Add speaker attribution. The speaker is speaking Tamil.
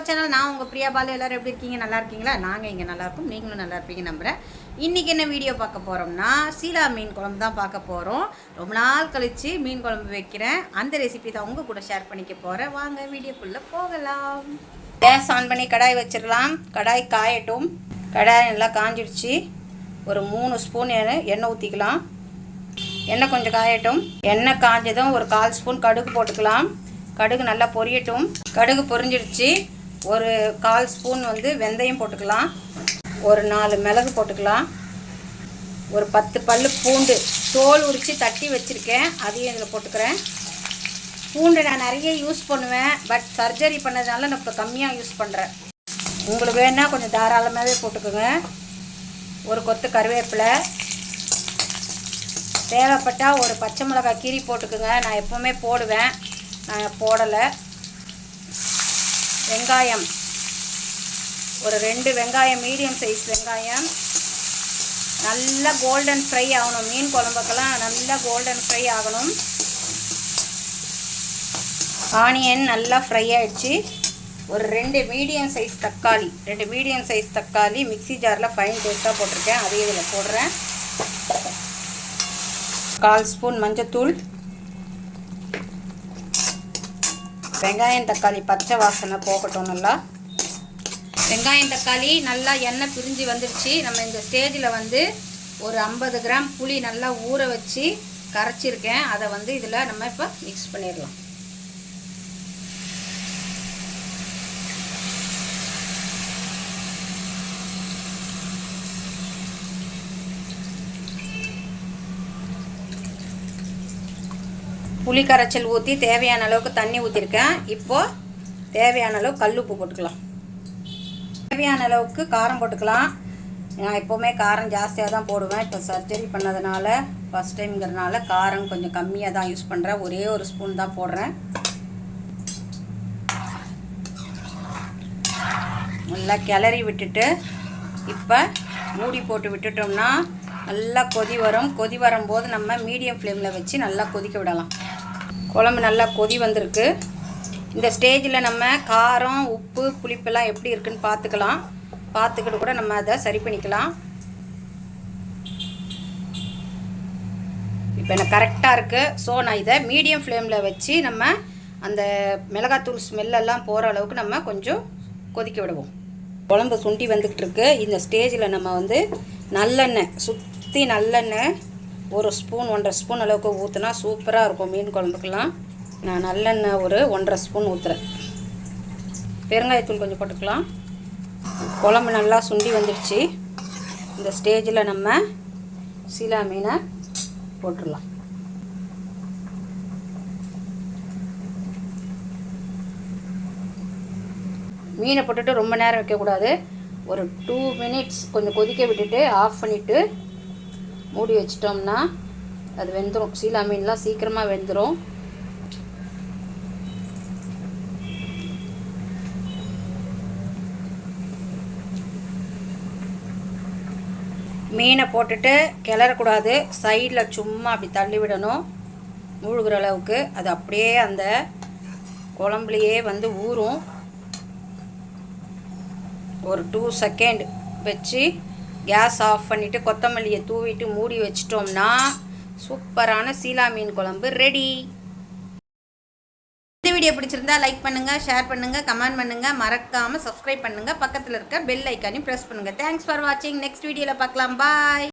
Speaker 1: சேனல். நான் உங்கள் பிரியா பாலு. எல்லோரும் எப்படி இருக்கீங்க? நல்லா இருக்கீங்களா? நாங்கள் இங்கே நல்லாயிருக்கும், நீங்களும் நல்லா இருப்பீங்க நம்புகிறேன். இன்றைக்கி என்ன வீடியோ பார்க்க போகிறோம்னா சீலா மீன் குழம்பு தான் பார்க்க போகிறோம். ரொம்ப நாள் கழித்து மீன் குழம்பு வைக்கிறேன். அந்த ரெசிபி தான் உங்கள் கூட ஷேர் பண்ணிக்க போகிறேன். வாங்க வீடியோக்குள்ளே போகலாம். கேஸ் ஆன் பண்ணி கடாய் வச்சிடலாம். கடாய் காயட்டும். கடாய் நல்லா காஞ்சிடுச்சு. ஒரு 3 ஸ்பூன் எண்ணெய் ஊற்றிக்கலாம். எண்ணெய் கொஞ்சம் காயட்டும். எண்ணெய் காஞ்சதும் ஒரு 1/4 ஸ்பூன் கடுகு போட்டுக்கலாம். கடுகு நல்லா பொரியட்டும். கடுகு பொரிஞ்சிடுச்சு. ஒரு 1/4 ஸ்பூன் வெந்தயம் போட்டுக்கலாம். ஒரு 4 மிளகு போட்டுக்கலாம். ஒரு 10 பல்லு பூண்டு தோல் உரித்து தட்டி வச்சுருக்கேன், அதையும் இதில் போட்டுக்கிறேன். பூண்டு நான் நிறைய யூஸ் பண்ணுவேன், பட் சர்ஜரி பண்ணதுனால நான் இப்போ கம்மியாக யூஸ் பண்ணுறேன். உங்களுக்கு வேணால் கொஞ்சம் தாராளமாகவே போட்டுக்கோங்க. ஒரு கொத்து கருவேப்பிலை, தேவைப்பட்டால் ஒரு பச்சை மிளகாய் கீரி போட்டுக்குங்க. நான் எப்போவுமே போடுவேன், நான் போடலை. வெங்காயம் ஒரு 2 வெங்காயம், மீடியம் சைஸ் வெங்காயம். நல்லா கோல்டன் ஃப்ரை ஆகணும். மீன் குழம்புக்கெல்லாம் நல்லா கோல்டன் ஃப்ரை ஆகணும். ஆனியன் நல்லா ஃப்ரை ஆகிடுச்சு. ஒரு 2 மீடியம் சைஸ் தக்காளி மிக்ஸி ஜாரில் ஃபைன் பேஸ்ட்டாக போட்டிருக்கேன், அதையும் இதில் போடுறேன். 1/4 ஸ்பூன் மஞ்சத்தூள். வெங்காயம் தக்காளி பச்சை வாசனை போகட்டும். நல்லா வெங்காயம் தக்காளி நல்லா எண்ணெய் பிரிஞ்சு வந்துடுச்சு. நம்ம இந்த ஸ்டேஜில் ஒரு 50 கிராம் புளி நல்லா ஊற வச்சு கரைச்சிருக்கேன், அதை இதில் நம்ம இப்போ மிக்ஸ் பண்ணிடலாம். புளி கரைச்சல் ஊற்றி தேவையான அளவுக்கு தண்ணி ஊற்றிருக்கேன். இப்போது தேவையான அளவு கல் உப்பு போட்டுக்கலாம். தேவையான அளவுக்கு காரம் போட்டுக்கலாம். நான் எப்போவுமே காரம் ஜாஸ்தியாக தான் போடுவேன். இப்போ சர்ஜரி பண்ணதுனால ஃபஸ்ட் டைம்ங்கிறதுனால காரம் கொஞ்சம் கம்மியாக தான் யூஸ் பண்ணுறேன். ஒரே ஒரு ஸ்பூன் தான் போடுறேன். நல்லா கிளறி விட்டுட்டு இப்போ மூடி போட்டு விட்டுட்டோம்னா நல்லா கொதி வரும். கொதி வரும்போது நம்ம மீடியம் ஃப்ளேமில் வச்சு நல்லா கொதிக்க விடலாம். குழம்பு நல்லா கொதி வந்திருக்கு. இந்த ஸ்டேஜில் நம்ம காரம், உப்பு, புளிப்பெல்லாம் எப்படி இருக்குன்னு பார்த்துக்கலாம். பார்த்துக்கிட்டு கூட நம்ம அதை சரி பண்ணிக்கலாம். இப்போ எனக்கு கரெக்டாக இருக்குது. ஸோ நான் இதை மீடியம் ஃப்ளேமில் வச்சு நம்ம அந்த மிளகாத்தூள் ஸ்மெல்லெல்லாம் போகிற அளவுக்கு நம்ம கொஞ்சம் கொதிக்க விடுவோம். குழம்பு சுண்டி வந்துக்கிட்டு இருக்கு. இந்த ஸ்டேஜில் நம்ம நல்லெண்ணெய், சுற்றி நல்லெண்ணெய் ஒரு ஸ்பூன் 1.5 ஸ்பூன் அளவுக்கு ஊற்றினா சூப்பராக இருக்கும் மீன் குழம்புக்கெல்லாம். நான் நல்லெண்ணெய் ஒரு 1.5 ஸ்பூன் ஊற்றுறேன். பெருங்காயத்தூள் கொஞ்சம் போட்டுக்கலாம். குழம்பு நல்லா சுண்டி வந்துடுச்சு. இந்த ஸ்டேஜில் நம்ம சீலா மீனை போட்டுடலாம். மீனை போட்டுட்டு ரொம்ப நேரம் வைக்கக்கூடாது. ஒரு 2 மினிட்ஸ் கொஞ்சம் கொதிக்க விட்டுட்டு ஆஃப் பண்ணிவிட்டு மூடி வச்சிட்டோம்னா அது வெந்துடும். சீலா மீன்லாம் சீக்கிரமாக வெந்துடும். மீனை போட்டுட்டு கிளறக்கூடாது. சைடில் சும்மா அப்படி தள்ளி விடணும், மூழ்கிற அளவுக்கு. அது அப்படியே அந்த குழம்புலையே ஊறும். ஒரு 2 செகண்ட் வச்சு கேஸ் ஆஃப் பண்ணிவிட்டு கொத்தமல்லியை தூவிட்டு மூடி வச்சிட்டோம்னா சூப்பரான சீலா மீன் குழம்பு ரெடி. இந்த வீடியோ பிடிச்சிருந்தா லைக் பண்ணுங்கள், ஷேர் பண்ணுங்கள், கமெண்ட் பண்ணுங்கள், மறக்காமல் சப்ஸ்கிரைப் பண்ணுங்கள். பக்கத்தில் இருக்க பெல் ஐக்கானையும் ப்ரெஸ் பண்ணுங்கள். தேங்க்ஸ் ஃபார் வாட்சிங். நெக்ஸ்ட் வீடியோவில் பார்க்கலாம். பாய்.